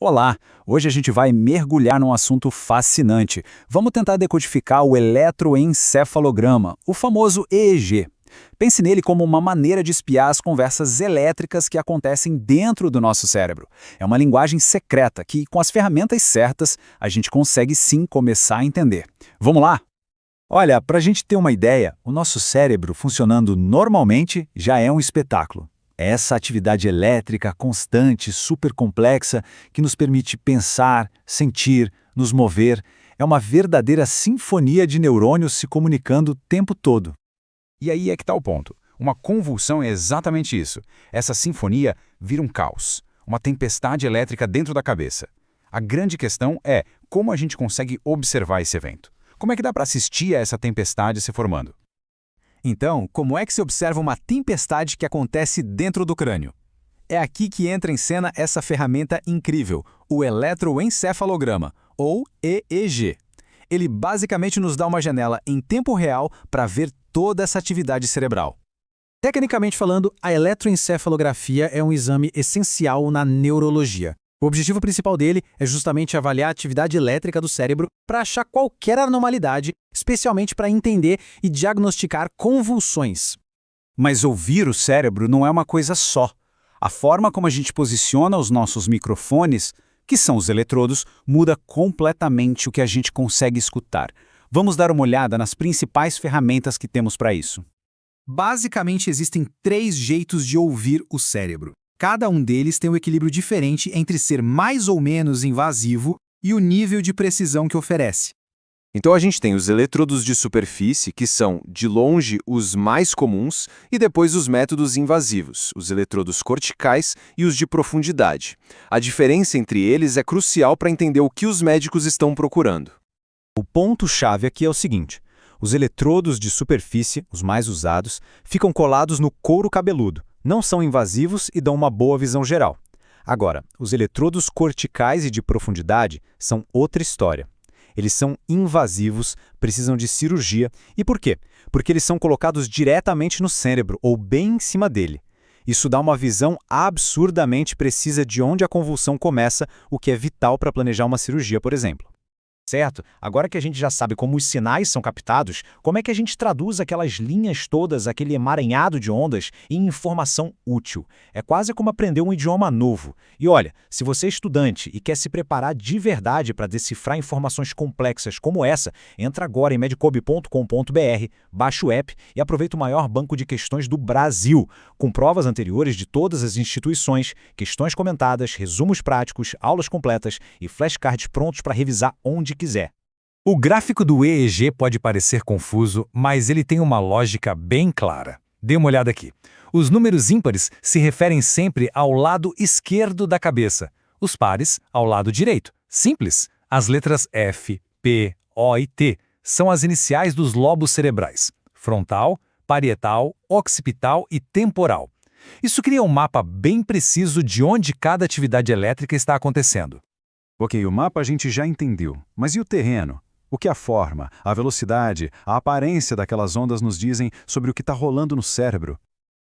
Olá! Hoje a gente vai mergulhar num assunto fascinante. Vamos tentar decodificar o eletroencefalograma, o famoso EEG. Pense nele como uma maneira de espiar as conversas elétricas que acontecem dentro do nosso cérebro. É uma linguagem secreta que, com as ferramentas certas, a gente consegue sim começar a entender. Vamos lá? Olha, para a gente ter uma ideia, o nosso cérebro funcionando normalmente já é um espetáculo. É essa atividade elétrica constante, super complexa, que nos permite pensar, sentir, nos mover. É uma verdadeira sinfonia de neurônios se comunicando o tempo todo. E aí é que está o ponto. Uma convulsão é exatamente isso. Essa sinfonia vira um caos, uma tempestade elétrica dentro da cabeça. A grande questão é como a gente consegue observar esse evento. Como é que dá para assistir a essa tempestade se formando? Então, como é que se observa uma tempestade que acontece dentro do crânio? É aqui que entra em cena essa ferramenta incrível, o eletroencefalograma, ou EEG. Ele basicamente nos dá uma janela em tempo real para ver toda essa atividade cerebral. Tecnicamente falando, a eletroencefalografia é um exame essencial na neurologia. O objetivo principal dele é justamente avaliar a atividade elétrica do cérebro para achar qualquer anormalidade, especialmente para entender e diagnosticar convulsões. Mas ouvir o cérebro não é uma coisa só. A forma como a gente posiciona os nossos microfones, que são os eletrodos, muda completamente o que a gente consegue escutar. Vamos dar uma olhada nas principais ferramentas que temos para isso. Basicamente, existem 3 jeitos de ouvir o cérebro. Cada um deles tem um equilíbrio diferente entre ser mais ou menos invasivo e o nível de precisão que oferece. Então a gente tem os eletrodos de superfície, que são, de longe, os mais comuns, e depois os métodos invasivos, os eletrodos corticais e os de profundidade. A diferença entre eles é crucial para entender o que os médicos estão procurando. O ponto-chave aqui é o seguinte: os eletrodos de superfície, os mais usados, ficam colados no couro cabeludo, não são invasivos e dão uma boa visão geral. Agora, os eletrodos corticais e de profundidade são outra história. Eles são invasivos, precisam de cirurgia. E por quê? Porque eles são colocados diretamente no cérebro, ou bem em cima dele. Isso dá uma visão absurdamente precisa de onde a convulsão começa, o que é vital para planejar uma cirurgia, por exemplo. Certo? Agora que a gente já sabe como os sinais são captados, como é que a gente traduz aquelas linhas todas, aquele emaranhado de ondas, em informação útil? É quase como aprender um idioma novo. E olha, se você é estudante e quer se preparar de verdade para decifrar informações complexas como essa, entra agora em medicob.com.br, baixa o app e aproveita o maior banco de questões do Brasil, com provas anteriores de todas as instituições, questões comentadas, resumos práticos, aulas completas e flashcards prontos para revisar onde quiser. O gráfico do EEG pode parecer confuso, mas ele tem uma lógica bem clara. Dê uma olhada aqui. Os números ímpares se referem sempre ao lado esquerdo da cabeça, os pares ao lado direito. Simples. As letras F, P, O e T são as iniciais dos lobos cerebrais: frontal, parietal, occipital e temporal. Isso cria um mapa bem preciso de onde cada atividade elétrica está acontecendo. Ok, o mapa a gente já entendeu, mas e o terreno? O que a forma, a velocidade, a aparência daquelas ondas nos dizem sobre o que está rolando no cérebro?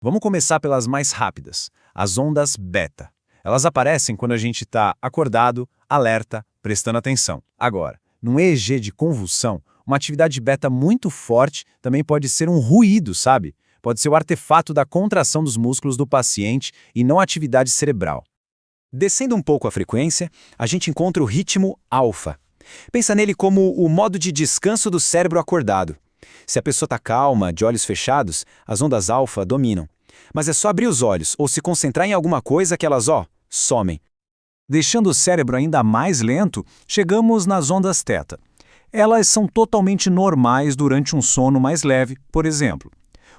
Vamos começar pelas mais rápidas, as ondas beta. Elas aparecem quando a gente está acordado, alerta, prestando atenção. Agora, num EEG de convulsão, uma atividade beta muito forte também pode ser um ruído, sabe? Pode ser o artefato da contração dos músculos do paciente e não atividade cerebral. Descendo um pouco a frequência, a gente encontra o ritmo alfa. Pensa nele como o modo de descanso do cérebro acordado. Se a pessoa está calma, de olhos fechados, as ondas alfa dominam. Mas é só abrir os olhos ou se concentrar em alguma coisa que elas, somem. Deixando o cérebro ainda mais lento, chegamos nas ondas teta. Elas são totalmente normais durante um sono mais leve, por exemplo.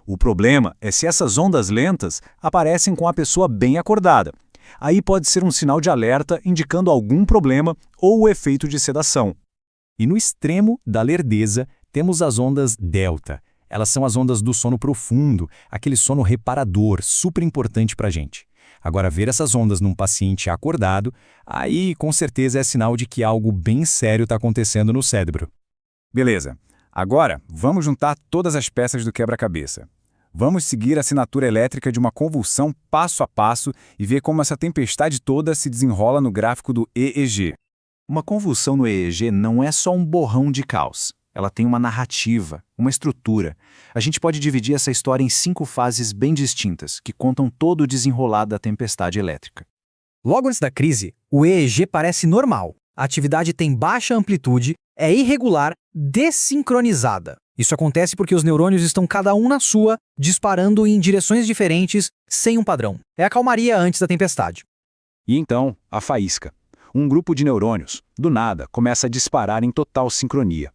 O problema é se essas ondas lentas aparecem com a pessoa bem acordada. Aí pode ser um sinal de alerta indicando algum problema ou o efeito de sedação. E no extremo da lerdeza, temos as ondas delta. Elas são as ondas do sono profundo, aquele sono reparador, super importante para a gente. Agora, ver essas ondas num paciente acordado, aí com certeza é sinal de que algo bem sério está acontecendo no cérebro. Beleza. Agora, vamos juntar todas as peças do quebra-cabeça. Vamos seguir a assinatura elétrica de uma convulsão passo a passo e ver como essa tempestade toda se desenrola no gráfico do EEG. Uma convulsão no EEG não é só um borrão de caos. Ela tem uma narrativa, uma estrutura. A gente pode dividir essa história em 5 fases bem distintas, que contam todo o desenrolar da tempestade elétrica. Logo antes da crise, o EEG parece normal. A atividade tem baixa amplitude, é irregular, desincronizada. Isso acontece porque os neurônios estão cada um na sua, disparando em direções diferentes, sem um padrão. É a calmaria antes da tempestade. E então, a faísca. Um grupo de neurônios, do nada, começa a disparar em total sincronia.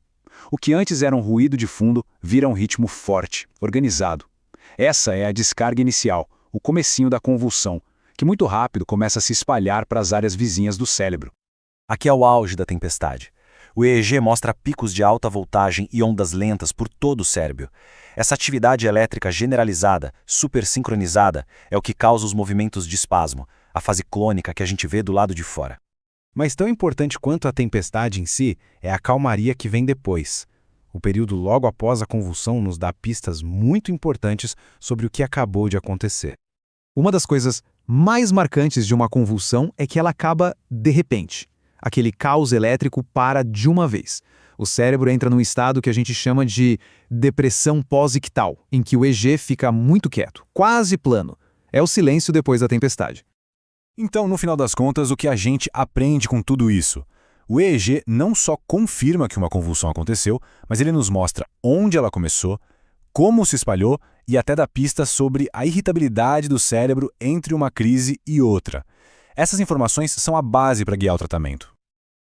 O que antes era um ruído de fundo vira um ritmo forte, organizado. Essa é a descarga inicial, o comecinho da convulsão, que muito rápido começa a se espalhar para as áreas vizinhas do cérebro. Aqui é o auge da tempestade. O EEG mostra picos de alta voltagem e ondas lentas por todo o cérebro. Essa atividade elétrica generalizada, supersincronizada, é o que causa os movimentos de espasmo, a fase clônica que a gente vê do lado de fora. Mas tão importante quanto a tempestade em si é a calmaria que vem depois. O período logo após a convulsão nos dá pistas muito importantes sobre o que acabou de acontecer. Uma das coisas mais marcantes de uma convulsão é que ela acaba de repente. Aquele caos elétrico para de uma vez. O cérebro entra num estado que a gente chama de depressão pós-ictal, em que o EG fica muito quieto, quase plano. É o silêncio depois da tempestade. Então, no final das contas, o que a gente aprende com tudo isso? O EEG não só confirma que uma convulsão aconteceu, mas ele nos mostra onde ela começou, como se espalhou e até dá pistas sobre a irritabilidade do cérebro entre uma crise e outra. Essas informações são a base para guiar o tratamento.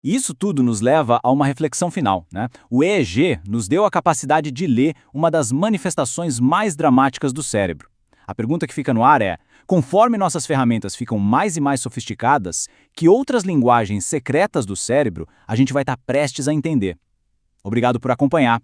Isso tudo nos leva a uma reflexão final, né? O EEG nos deu a capacidade de ler uma das manifestações mais dramáticas do cérebro. A pergunta que fica no ar é: conforme nossas ferramentas ficam mais e mais sofisticadas, que outras linguagens secretas do cérebro a gente vai estar prestes a entender? Obrigado por acompanhar.